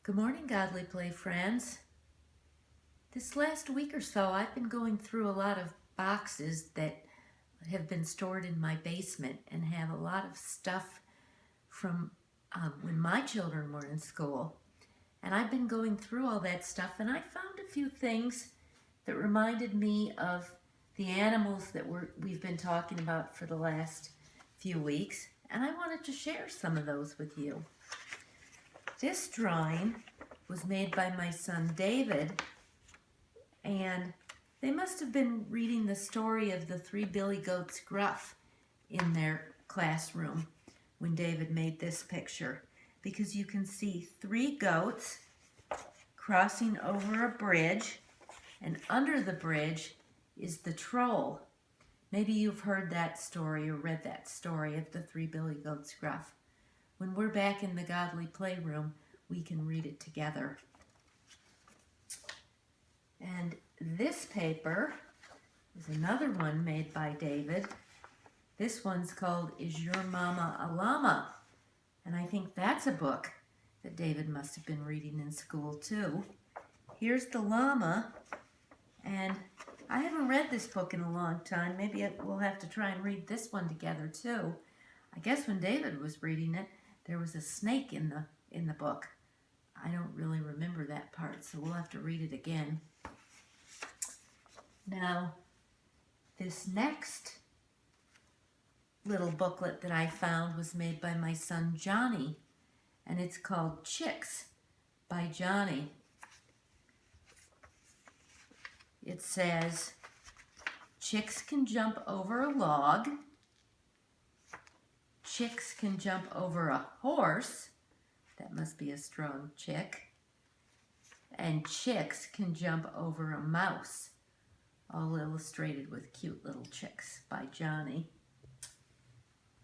Good morning, Godly Play friends. This last week or so, I've been going through a lot of boxes that have been stored in my basement and have a lot of stuff from when my children were in school. And I've been going through all that stuff, and I found a few things that reminded me of the animals that we've been talking about for the last few weeks, and I wanted to share some of those with you. This drawing was made by my son David, and they must have been reading the story of the three billy goats Gruff in their classroom when David made this picture, because you can see three goats crossing over a bridge, and under the bridge is the troll. Maybe you've heard that story or read that story of the three billy goats Gruff. When we're back in the Godly Playroom, we can read it together. And this paper is another one made by David. This one's called Is Your Mama a Llama? And I think that's a book that David must have been reading in school too. Here's the llama, and I haven't read this book in a long time. Maybe we'll have to try and read this one together too. I guess when David was reading it, there was a snake in the book. I don't really remember that part, so we'll have to read it again. Now, this next little booklet that I found was made by my son Johnny, and it's called Chicks by Johnny. It says, chicks can jump over a log, chicks can jump over a horse, that must be a strong chick, and chicks can jump over a mouse, all illustrated with cute little chicks by Johnny.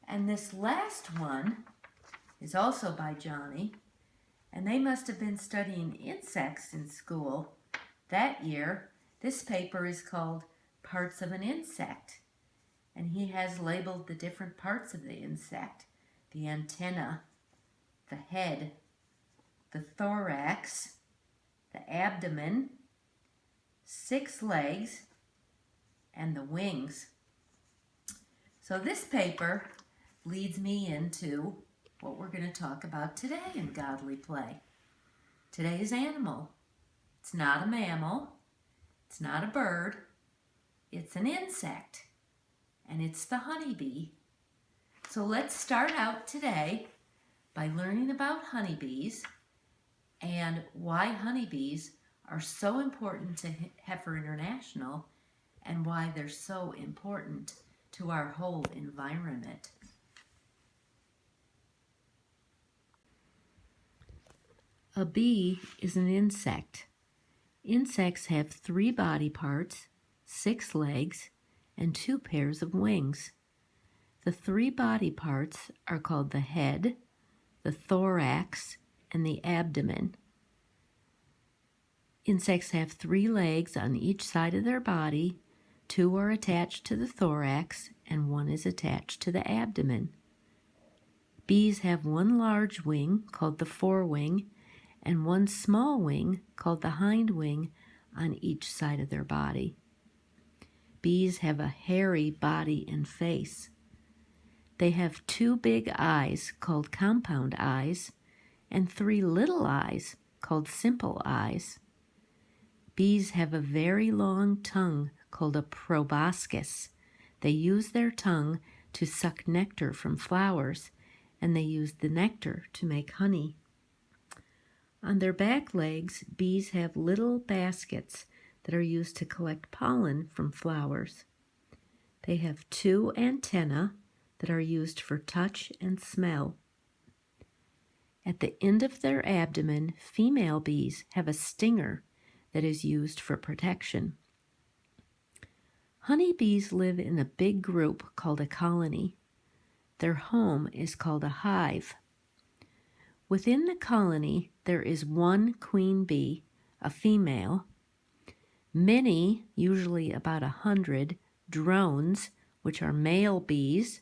And this last one is also by Johnny, and they must have been studying insects in school that year. This paper is called Parts of an Insect, and he has labeled the different parts of the insect: the antenna, the head, the thorax, the abdomen, 6 legs, and the wings. So this paper leads me into what we're going to talk about today in Godly Play. Today's animal. It's not a mammal. It's not a bird. It's an insect. And it's the honeybee. So let's start out today by learning about honeybees and why honeybees are so important to Heifer International and why they're so important to our whole environment. A bee is an insect. Insects have 3 body parts, 6 legs, and 2 pairs of wings. The 3 body parts are called the head, the thorax, and the abdomen. Insects have 3 legs on each side of their body. 2 are attached to the thorax, and 1 is attached to the abdomen. Bees have 1 large wing, called the forewing, and 1 small wing, called the hind wing, on each side of their body. Bees have a hairy body and face. They have 2 big eyes, called compound eyes, and 3 little eyes, called simple eyes. Bees have a very long tongue, called a proboscis. They use their tongue to suck nectar from flowers, and they use the nectar to make honey. On their back legs, bees have little baskets that are used to collect pollen from flowers. They have 2 antennae that are used for touch and smell. At the end of their abdomen, female bees have a stinger that is used for protection. Honeybees live in a big group called a colony. Their home is called a hive. Within the colony, there is 1 queen bee, a female, many, usually about 100, drones, which are male bees,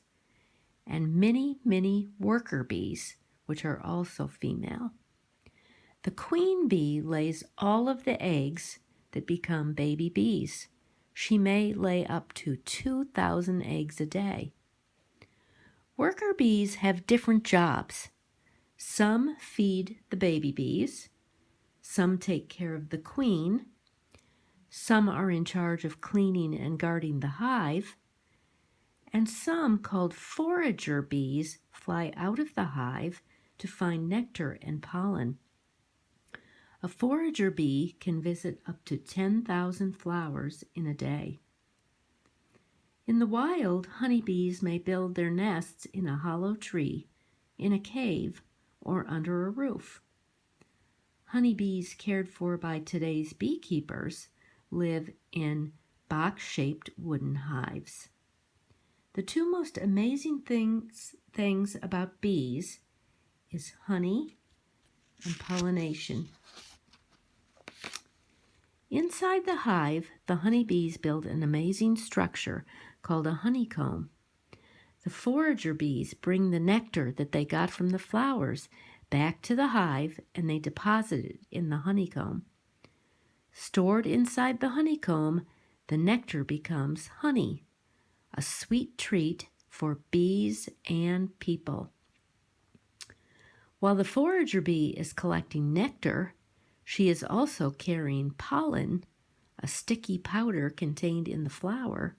and many worker bees, which are also female. The queen bee lays all of the eggs that become baby bees. She may lay up to 2,000 eggs a day. Worker bees have different jobs. Some feed the baby bees, some take care of the queen, some are in charge of cleaning and guarding the hive, and some, called forager bees, fly out of the hive to find nectar and pollen. A forager bee can visit up to 10,000 flowers in a day. In the wild, honeybees may build their nests in a hollow tree, in a cave, or under a roof. Honeybees cared for by today's beekeepers live in box-shaped wooden hives. The two most amazing things about bees is honey and pollination. Inside the hive, the honeybees build an amazing structure called a honeycomb. The forager bees bring the nectar that they got from the flowers back to the hive and they deposit it in the honeycomb. Stored inside the honeycomb, the nectar becomes honey, a sweet treat for bees and people. While the forager bee is collecting nectar, she is also carrying pollen, a sticky powder contained in the flower,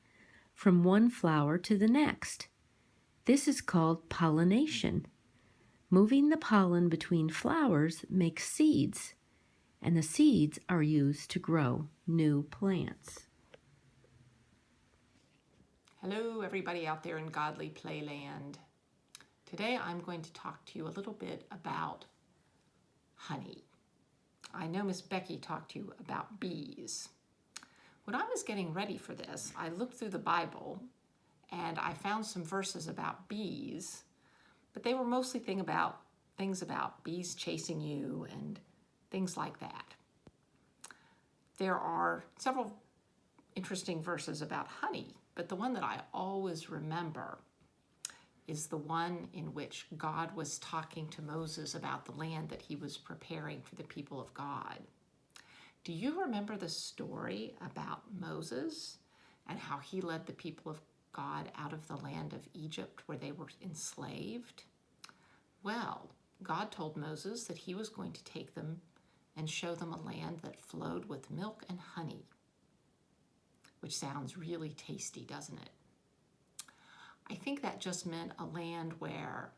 from one flower to the next. This is called pollination. Moving the pollen between flowers makes seeds, and the seeds are used to grow new plants. Hello, everybody out there in Godly Playland. Today I'm going to talk to you a little bit about honey. I know Miss Becky talked to you about bees. When I was getting ready for this, I looked through the Bible and I found some verses about bees, but they were mostly things about bees chasing you and things like that. There are several interesting verses about honey, but the one that I always remember is the one in which God was talking to Moses about the land that he was preparing for the people of God. Do you remember the story about Moses and how he led the people of God out of the land of Egypt where they were enslaved? Well, God told Moses that he was going to take them and show them a land that flowed with milk and honey, which sounds really tasty, doesn't it? I think that just meant a land where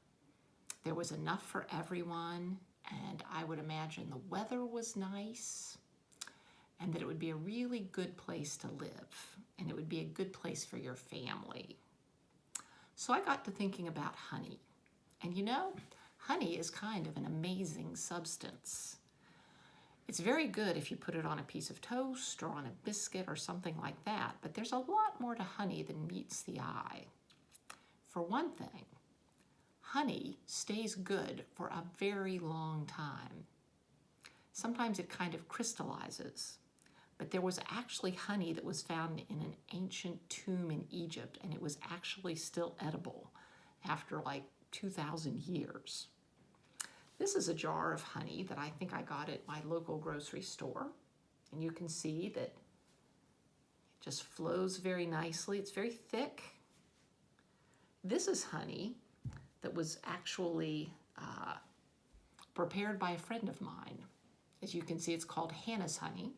there was enough for everyone, and I would imagine the weather was nice, and that it would be a really good place to live, and it would be a good place for your family. So I got to thinking about honey. And you know, honey is kind of an amazing substance. It's very good if you put it on a piece of toast or on a biscuit or something like that, but there's a lot more to honey than meets the eye. For one thing, honey stays good for a very long time. Sometimes it kind of crystallizes, but there was actually honey that was found in an ancient tomb in Egypt, and it was actually still edible after like 2,000 years. This is a jar of honey that I think I got at my local grocery store, and you can see that it just flows very nicely. It's very thick. This is honey that was actually prepared by a friend of mine. As you can see, it's called Hannah's honey,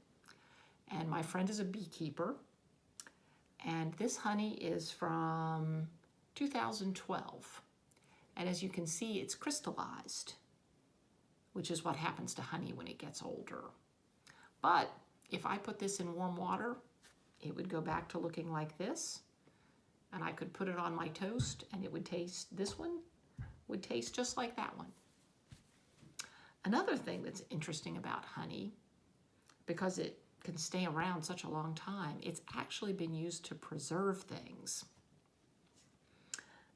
and my friend is a beekeeper, and this honey is from 2012, and as you can see, it's crystallized, which is what happens to honey when it gets older. But if I put this in warm water, it would go back to looking like this, and I could put it on my toast and it would taste, this one would taste just like that one. Another thing that's interesting about honey, because it can stay around such a long time, it's actually been used to preserve things.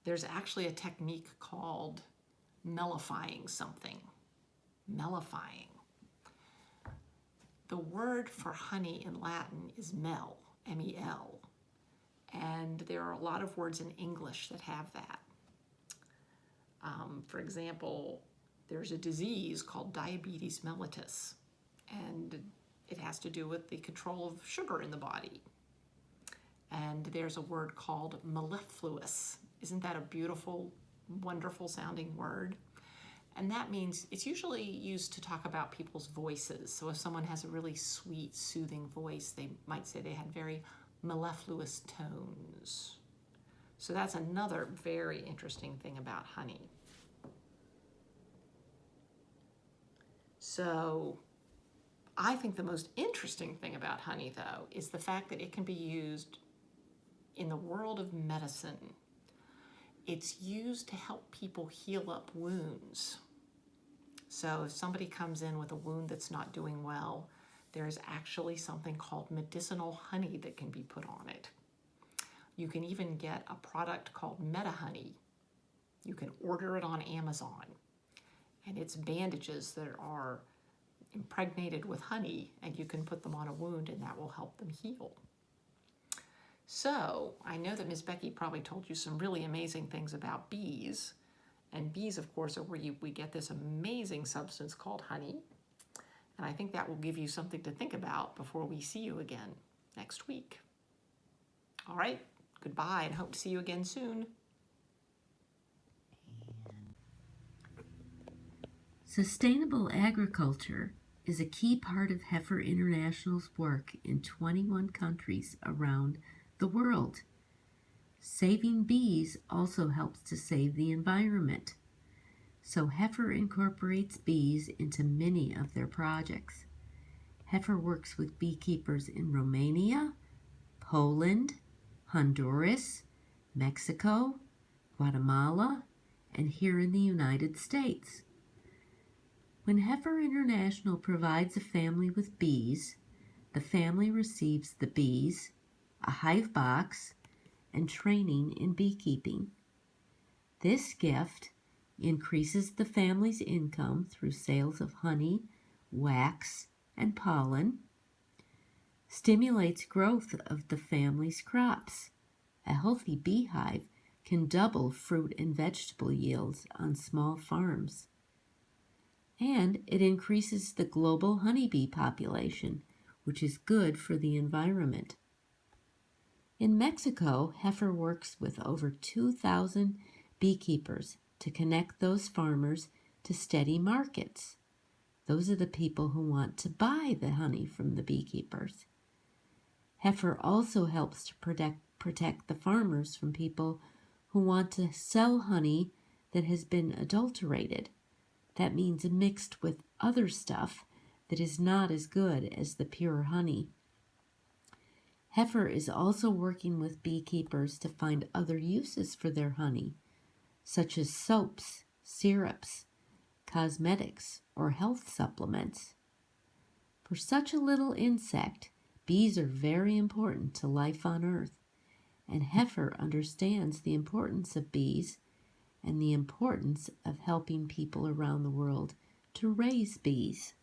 There's actually a technique called mellifying something. Mellifying. The word for honey in Latin is mel, M-E-L. And there are a lot of words in English that have that. For example, there's a disease called diabetes mellitus, and it has to do with the control of sugar in the body. And there's a word called mellifluous. Isn't that a beautiful, wonderful sounding word? And that means it's usually used to talk about people's voices. So if someone has a really sweet, soothing voice, they might say they had very mellifluous tones. So that's another very interesting thing about honey. So I think the most interesting thing about honey, though, is the fact that it can be used in the world of medicine. It's used to help people heal up wounds. So if somebody comes in with a wound that's not doing well, there's actually something called medicinal honey that can be put on it. You can even get a product called MediHoney. You can order it on Amazon. And it's bandages that are impregnated with honey, and you can put them on a wound and that will help them heal. So I know that Ms. Becky probably told you some really amazing things about bees. And bees, of course, are where we get this amazing substance called honey. And I think that will give you something to think about before we see you again next week. All right, goodbye, and hope to see you again soon. Sustainable agriculture is a key part of Heifer International's work in 21 countries around the world. Saving bees also helps to save the environment. So Heifer incorporates bees into many of their projects. Heifer works with beekeepers in Romania, Poland, Honduras, Mexico, Guatemala, and here in the United States. When Heifer International provides a family with bees, the family receives the bees, a hive box, and training in beekeeping. This gift increases the family's income through sales of honey, wax, and pollen, stimulates growth of the family's crops. A healthy beehive can double fruit and vegetable yields on small farms. And it increases the global honeybee population, which is good for the environment. In Mexico, Heifer works with over 2,000 beekeepers to connect those farmers to steady markets. Those are the people who want to buy the honey from the beekeepers. Heifer also helps to protect the farmers from people who want to sell honey that has been adulterated. That means mixed with other stuff that is not as good as the pure honey. Heifer is also working with beekeepers to find other uses for their honey, such as soaps, syrups, cosmetics, or health supplements. For such a little insect, bees are very important to life on Earth, and Heifer understands the importance of bees and the importance of helping people around the world to raise bees.